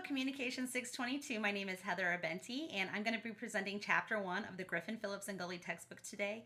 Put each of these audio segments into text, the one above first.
Communication 622. My name is Heather Abenti, and I'm going to be presenting Chapter 1 of the Griffin, Phillips, and Gully textbook today.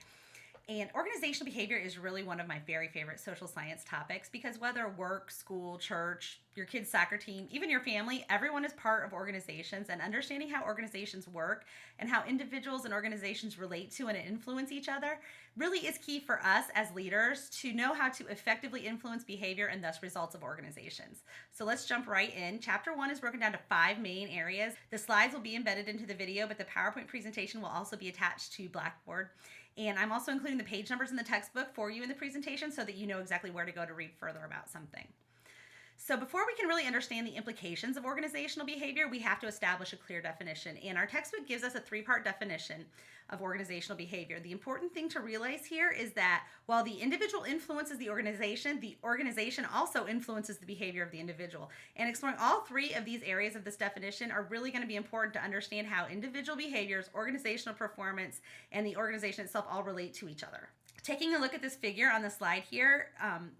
And organizational behavior is really one of my very favorite social science topics because whether work, school, church, your kid's soccer team, even your family, everyone is part of organizations, and understanding how organizations work and how individuals and organizations relate to and influence each other really is key for us as leaders to know how to effectively influence behavior and thus results of organizations. So let's jump right in. Chapter 1 is broken down to 5 main areas. The slides will be embedded into the video, but the PowerPoint presentation will also be attached to Blackboard. And I'm also including the page numbers in the textbook for you in the presentation so that you know exactly where to go to read further about something. So before we can really understand the implications of organizational behavior, we have to establish a clear definition. And our textbook gives us a 3-part definition of organizational behavior. The important thing to realize here is that while the individual influences the organization also influences the behavior of the individual. And exploring all 3 of these areas of this definition are really going to be important to understand how individual behaviors, organizational performance, and the organization itself all relate to each other. Taking a look at this figure on the slide here,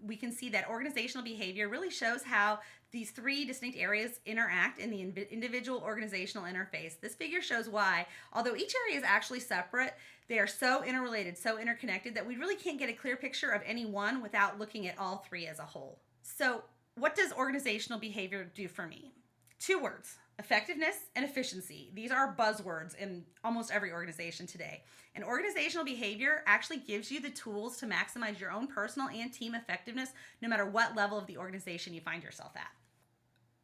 we can see that organizational behavior really shows how these 3 distinct areas interact in the individual organizational interface. This figure shows why, although each area is actually separate, they are so interrelated, so interconnected that we really can't get a clear picture of any one without looking at all 3 as a whole. So what does organizational behavior do for me? 2 words: effectiveness and efficiency. These are buzzwords in almost every organization today. And organizational behavior actually gives you the tools to maximize your own personal and team effectiveness no matter what level of the organization you find yourself at.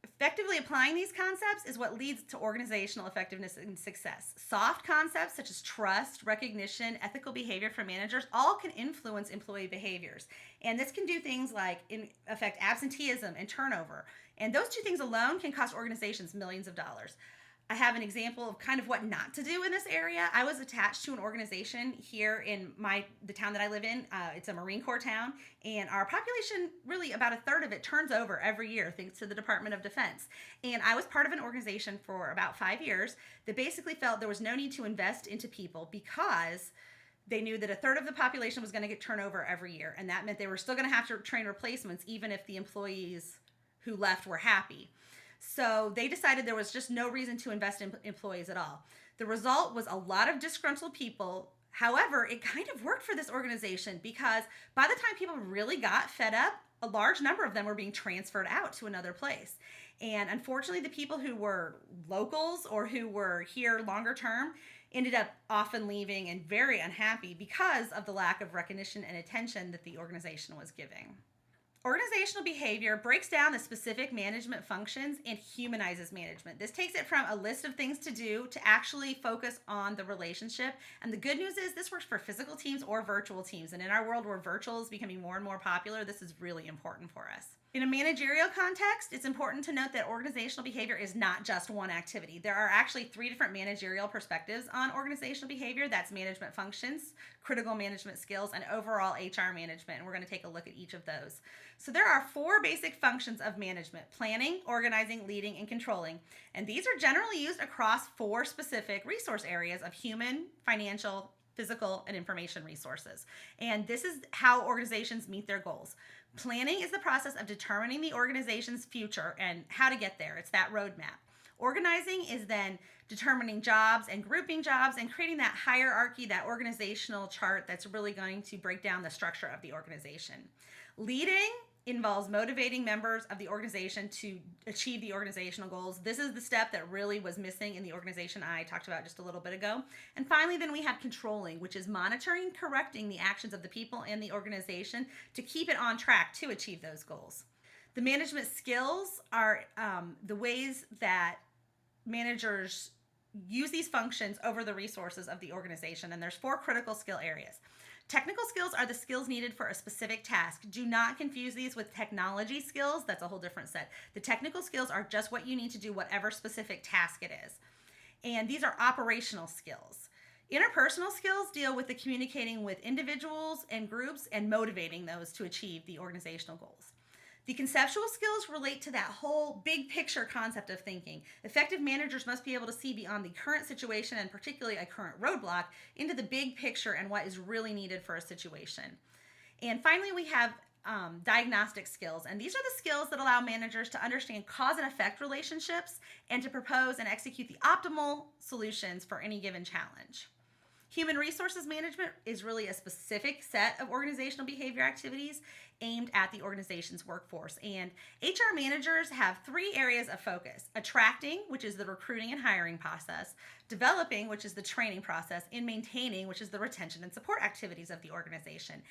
Effectively applying these concepts is what leads to organizational effectiveness and success. Soft concepts such as trust, recognition, ethical behavior from managers all can influence employee behaviors. And this can do things like affect absenteeism and turnover. And those 2 things alone can cost organizations millions of dollars. I have an example of kind of what not to do in this area. I was attached to an organization here in the town that I live in. It's a Marine Corps town, and our population, really about a third of it, turns over every year thanks to the Department of Defense. And I was part of an organization for about 5 years that basically felt there was no need to invest into people because they knew that a third of the population was going to get turnover every year, and that meant they were still going to have to train replacements even if the employees who left were happy. So they decided there was just no reason to invest in employees at all. The result was a lot of disgruntled people. However, it kind of worked for this organization because by the time people really got fed up, a large number of them were being transferred out to another place. And unfortunately, the people who were locals or who were here longer term ended up often leaving and very unhappy because of the lack of recognition and attention that the organization was giving. Organizational behavior breaks down the specific management functions and humanizes management. This takes it from a list of things to do to actually focus on the relationship. And the good news is this works for physical teams or virtual teams. And in our world where virtual is becoming more and more popular, this is really important for us. In a managerial context, it's important to note that organizational behavior is not just one activity. There are actually 3 different managerial perspectives on organizational behavior. That's management functions, critical management skills, and overall HR management. And we're going to take a look at each of those. So there are 4 basic functions of management: planning, organizing, leading, and controlling. And these are generally used across 4 specific resource areas of human, financial, physical, and information resources. And this is how organizations meet their goals. Planning is the process of determining the organization's future and how to get there. It's that roadmap. Organizing is then determining jobs and grouping jobs and creating that hierarchy, that organizational chart that's really going to break down the structure of the organization. Leading involves motivating members of the organization to achieve the organizational goals. This is the step that really was missing in the organization I talked about just a little bit ago. And finally, then we have controlling, which is monitoring and correcting the actions of the people and the organization to keep it on track to achieve those goals. The management skills are the ways that managers use these functions over the resources of the organization. And there's 4 critical skill areas. Technical skills are the skills needed for a specific task. Do not confuse these with technology skills. That's a whole different set. The technical skills are just what you need to do whatever specific task it is. And these are operational skills. Interpersonal skills deal with the communicating with individuals and groups and motivating those to achieve the organizational goals. The conceptual skills relate to that whole big picture concept of thinking. Effective managers must be able to see beyond the current situation and particularly a current roadblock into the big picture and what is really needed for a situation. And finally, we have diagnostic skills. And these are the skills that allow managers to understand cause and effect relationships and to propose and execute the optimal solutions for any given challenge. Human resources management is really a specific set of organizational behavior activities aimed at the organization's workforce. And HR managers have 3 areas of focus: attracting, which is the recruiting and hiring process; developing, which is the training process; and maintaining, which is the retention and support activities of the organization.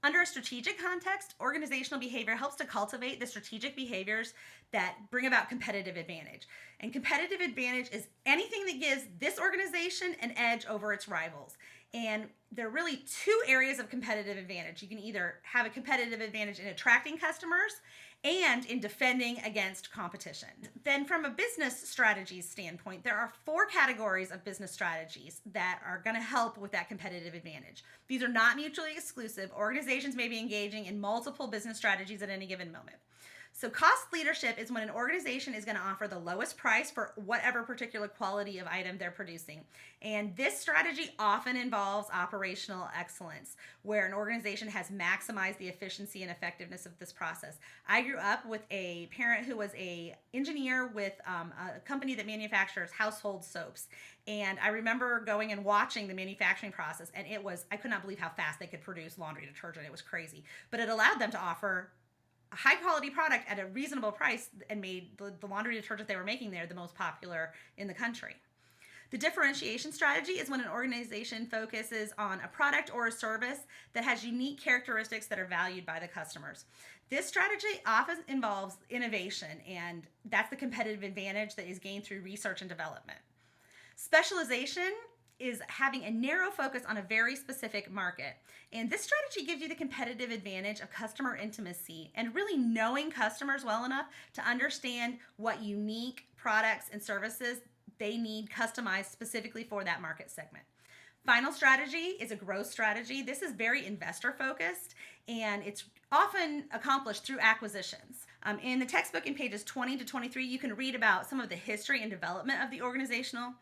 Under a strategic context, organizational behavior helps to cultivate the strategic behaviors that bring about competitive advantage. And competitive advantage is anything that gives this organization an edge over its rivals. And there are really 2 areas of competitive advantage. You can either have a competitive advantage in attracting customers and in defending against competition. Then from a business strategies standpoint, there are 4 categories of business strategies that are going to help with that competitive advantage. These are not mutually exclusive. Organizations may be engaging in multiple business strategies at any given moment. So cost leadership is when an organization is going to offer the lowest price for whatever particular quality of item they're producing. And this strategy often involves operational excellence, where an organization has maximized the efficiency and effectiveness of this process. I grew up with a parent who was an engineer with a company that manufactures household soaps. And I remember going and watching the manufacturing process, and I could not believe how fast they could produce laundry detergent. It was crazy. But it allowed them to offer a high quality product at a reasonable price and made the laundry detergent they were making there the most popular in the country. The differentiation strategy is when an organization focuses on a product or a service that has unique characteristics that are valued by the customers. This strategy often involves innovation, and that's the competitive advantage that is gained through research and development. Specialization is having a narrow focus on a very specific market. And this strategy gives you the competitive advantage of customer intimacy and really knowing customers well enough to understand what unique products and services they need customized specifically for that market segment. Final strategy is a growth strategy. This is very investor focused, and it's often accomplished through acquisitions. In the textbook in pages 20 to 23, you can read about some of the history and development of the organizational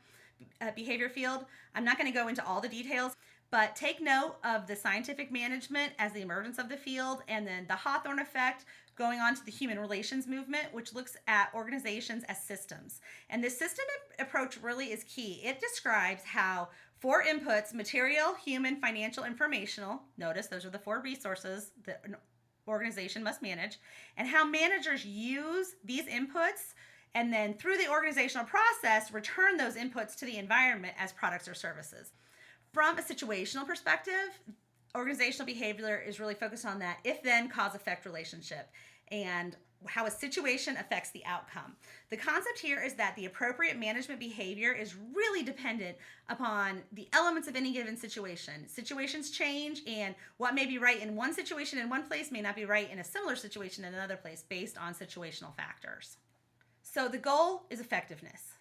behavior field. I'm not going to go into all the details, but take note of the scientific management as the emergence of the field, and then the Hawthorne effect going on to the human relations movement, which looks at organizations as systems. And this system approach really is key. It describes how 4 inputs: material, human, financial, informational — notice those are the 4 resources that an organization must manage — and how managers use these inputs and then through the organizational process return those inputs to the environment as products or services. From a situational perspective, organizational behavior is really focused on that if-then cause-effect relationship and how a situation affects the outcome. The concept here is that the appropriate management behavior is really dependent upon the elements of any given situation. Situations change, and what may be right in one situation in one place may not be right in a similar situation in another place based on situational factors. So the goal is effectiveness.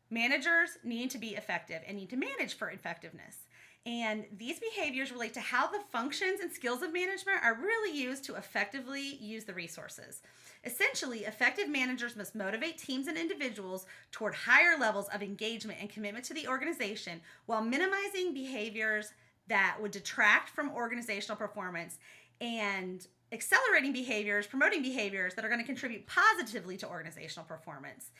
Managers need to be effective and need to manage for effectiveness. And these behaviors relate to how the functions and skills of management are really used to effectively use the resources. Essentially, effective managers must motivate teams and individuals toward higher levels of engagement and commitment to the organization while minimizing behaviors that would detract from organizational performance and accelerating behaviors, promoting behaviors that are going to contribute positively to organizational performance.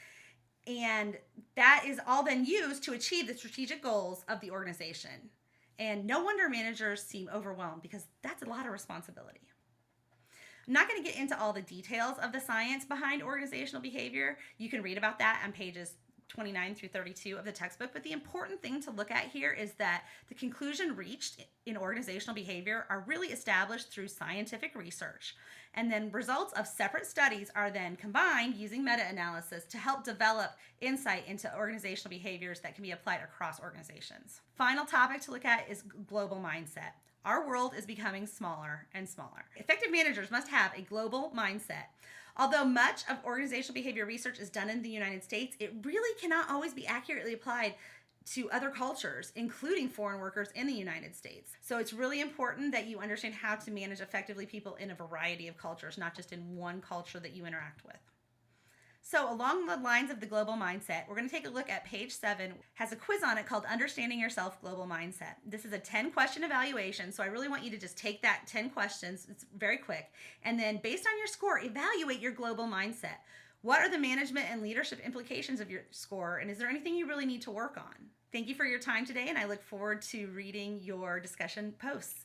And that is all then used to achieve the strategic goals of the organization. And no wonder managers seem overwhelmed, because that's a lot of responsibility. I'm not going to get into all the details of the science behind organizational behavior. You can read about that on pages 29 through 32 of the textbook, but the important thing to look at here is that the conclusion reached in organizational behavior are really established through scientific research, and then results of separate studies are then combined using meta-analysis to help develop insight into organizational behaviors that can be applied across organizations. Final topic to look at is global mindset. Our world is becoming smaller and smaller. Effective managers must have a global mindset. Although much of organizational behavior research is done in the United States, it really cannot always be accurately applied to other cultures, including foreign workers in the United States. So it's really important that you understand how to manage effectively people in a variety of cultures, not just in one culture that you interact with. So, along the lines of the global mindset, we're going to take a look at page 7. Has a quiz on it called Understanding Yourself Global Mindset. This is a 10-question evaluation, so I really want you to just take that 10 questions. It's very quick. And then based on your score, evaluate your global mindset. What are the management and leadership implications of your score, and is there anything you really need to work on? Thank you for your time today, and I look forward to reading your discussion posts.